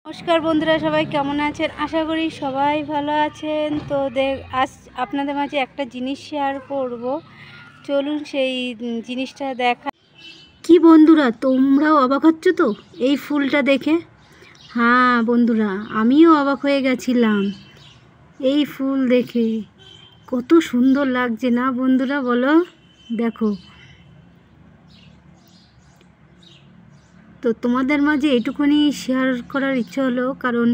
নমস্কার বন্ধুরা, সবাই কেমন আছেন? আশা করি সবাই ভালো আছেন। তো আজ আপনাদের মাঝে একটা জিনিস শেয়ার করব, চলুন সেই জিনিসটা দেখা। কি বন্ধুরা, তোমরাও অবাক হচ্ছ তো এই ফুলটা দেখে? হ্যাঁ বন্ধুরা, আমিও অবাক হয়ে গেছিলাম এই ফুল দেখে। কত সুন্দর লাগছে না বন্ধুরা, বলো? দেখো, তো তোমাদের মাঝে এটুকুনি শেয়ার করার ইচ্ছে হলো, কারণ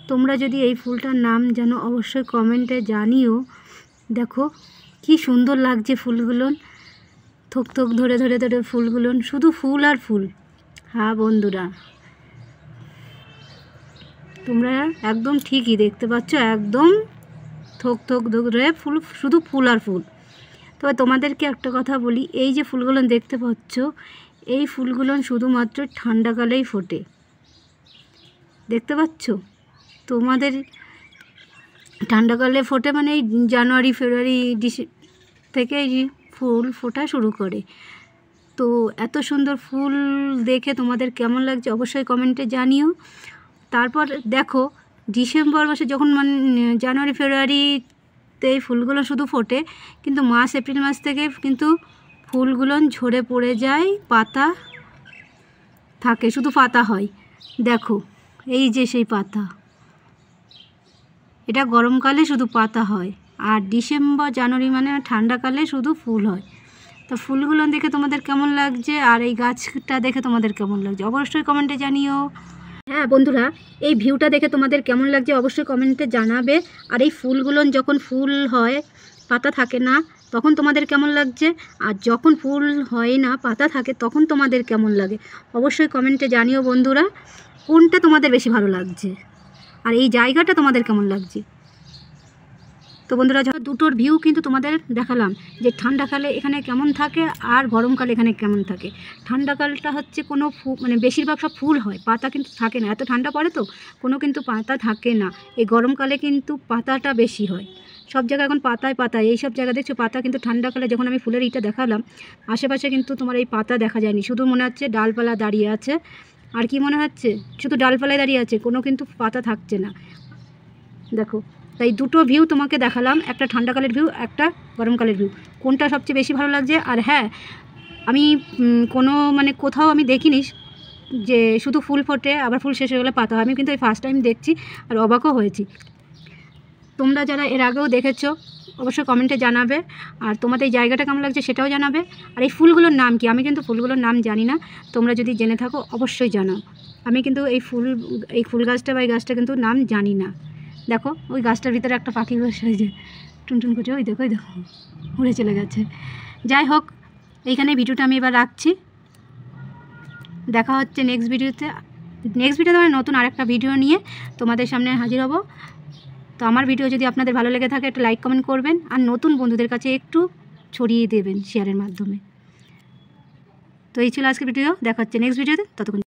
তোমরা যদি এই ফুলটার নাম জানো অবশ্যই কমেন্টে জানিও। দেখো কি সুন্দর লাগছে ফুলগুলো, থোক থোক ধরে ধরে ধরে ফুলগুলো, শুধু ফুল আর ফুল। হ্যাঁ বন্ধুরা, তোমরা একদম ঠিকই দেখতে পাচ্ছ, একদম থোক থোক ধরে ফুল, শুধু ফুল আর ফুল। তবে তোমাদেরকে একটা কথা বলি, এই যে ফুলগুলো দেখতে পাচ্ছ, এই ফুলগুলো শুধুমাত্র ঠান্ডাকালেই ফোটে। দেখতে পাচ্ছ? তোমাদের ঠান্ডাকালে ফোটে, মানে এই জানুয়ারি ফেব্রুয়ারি থেকে এই ফুল ফোটা শুরু করে। তো এত সুন্দর ফুল দেখে তোমাদের কেমন লাগছে অবশ্যই কমেন্টে জানিও। তারপর দেখো, ডিসেম্বর মাসে যখন মানে জানুয়ারি ফেব্রুয়ারিতে এই ফুলগুলো শুধু ফোটে, কিন্তু মার্চ এপ্রিল মাস থেকে কিন্তু ফুলগুলো ঝরে পড়ে যায়, পাতা থাকে, শুধু পাতা হয়। দেখো এই যে সেই পাতা, এটা গরমকালে শুধু পাতা হয়, আর ডিসেম্বর জানুয়ারি মানে ঠান্ডাকালে শুধু ফুল হয়। তো ফুলগুলো দেখে তোমাদের কেমন লাগছে, আর এই গাছটা দেখে তোমাদের কেমন লাগছে অবশ্যই কমেন্টে জানিও। হ্যাঁ বন্ধুরা, এই ভিউটা দেখে তোমাদের কেমন লাগছে অবশ্যই কমেন্টে জানাবে। আর এই ফুলগুলো যখন ফুল হয়, পাতা থাকে না, তখন তোমাদের কেমন লাগছে, আর যখন ফুল হয় না পাতা থাকে তখন তোমাদের কেমন লাগে অবশ্যই কমেন্টে জানিও বন্ধুরা। কোনটা তোমাদের বেশি ভালো লাগছে, আর এই জায়গাটা তোমাদের কেমন লাগছে। তো বন্ধুরা, যখন দুটোর ভিউ কিন্তু তোমাদের দেখালাম যে ঠান্ডাকালে এখানে কেমন থাকে আর গরমকালে এখানে কেমন থাকে। ঠান্ডাকালটা হচ্ছে কোনো মানে বেশিরভাগ সব ফুল হয়, পাতা কিন্তু থাকে না, এত ঠান্ডা পড়ে তো কোনো কিন্তু পাতা থাকে না। এই গরমকালে কিন্তু পাতাটা বেশি হয়, সব জায়গায় এখন পাতায় পাতায়, এই সব জায়গা দেখছো পাতা, কিন্তু ঠান্ডাকালে যখন আমি ফুলের ইটা দেখালাম আশেপাশে কিন্তু তোমার এই পাতা দেখা যায়নি, শুধু মনে হচ্ছে ডালপালা দাঁড়িয়ে আছে। আর কি মনে হচ্ছে, শুধু ডালপালায় দাঁড়িয়ে আছে, কোনো কিন্তু পাতা থাকছে না। দেখো, তাই দুটো ভিউ তোমাকে দেখালাম, একটা ঠান্ডাকালের ভিউ, একটা গরমকালের ভিউ। কোনটা সবচেয়ে বেশি ভালো লাগছে? আর হ্যাঁ, আমি কোনো মানে কোথাও আমি দেখিনি যে শুধু ফুল ফোটে আবার ফুল শেষ হয়ে গেলে পাতা হয়, আমি কিন্তু এই ফার্স্ট টাইম দেখছি আর অবাকও হয়েছি। তোমরা যারা এর আগেও দেখেছো অবশ্যই কমেন্টে জানাবে, আর তোমাদের এই জায়গাটা কেমন লাগছে সেটাও জানাবে। আর এই ফুলগুলোর নাম কি, আমি কিন্তু ফুলগুলোর নাম জানি না, তোমরা যদি জেনে থাকো অবশ্যই জানাও। আমি কিন্তু এই ফুল গাছটা বা এই গাছটা কিন্তু নাম জানি না। দেখো ওই গাছটার ভিতরে একটা পাখি বসে হয়েছে, টুনটুন করছে, ওই দেখো উড়ে চলে গেছে। যাই হোক, এইখানে ভিডিওটা আমি এবার রাখছি, দেখা হচ্ছে নেক্সট ভিডিওতে আমি নতুন আরেকটা ভিডিও নিয়ে তোমাদের সামনে হাজির হব। তো আমার ভিডিও যদি আপনাদের ভালো লেগে থাকে একটা লাইক কমেন্ট করবেন, আর নতুন বন্ধুদের কাছে একটু ছড়িয়ে দেবেন শেয়ারের মাধ্যমে। তো এই ছিল আজকের ভিডিও, দেখা হচ্ছে নেক্সট ভিডিওতে, ততক্ষণ।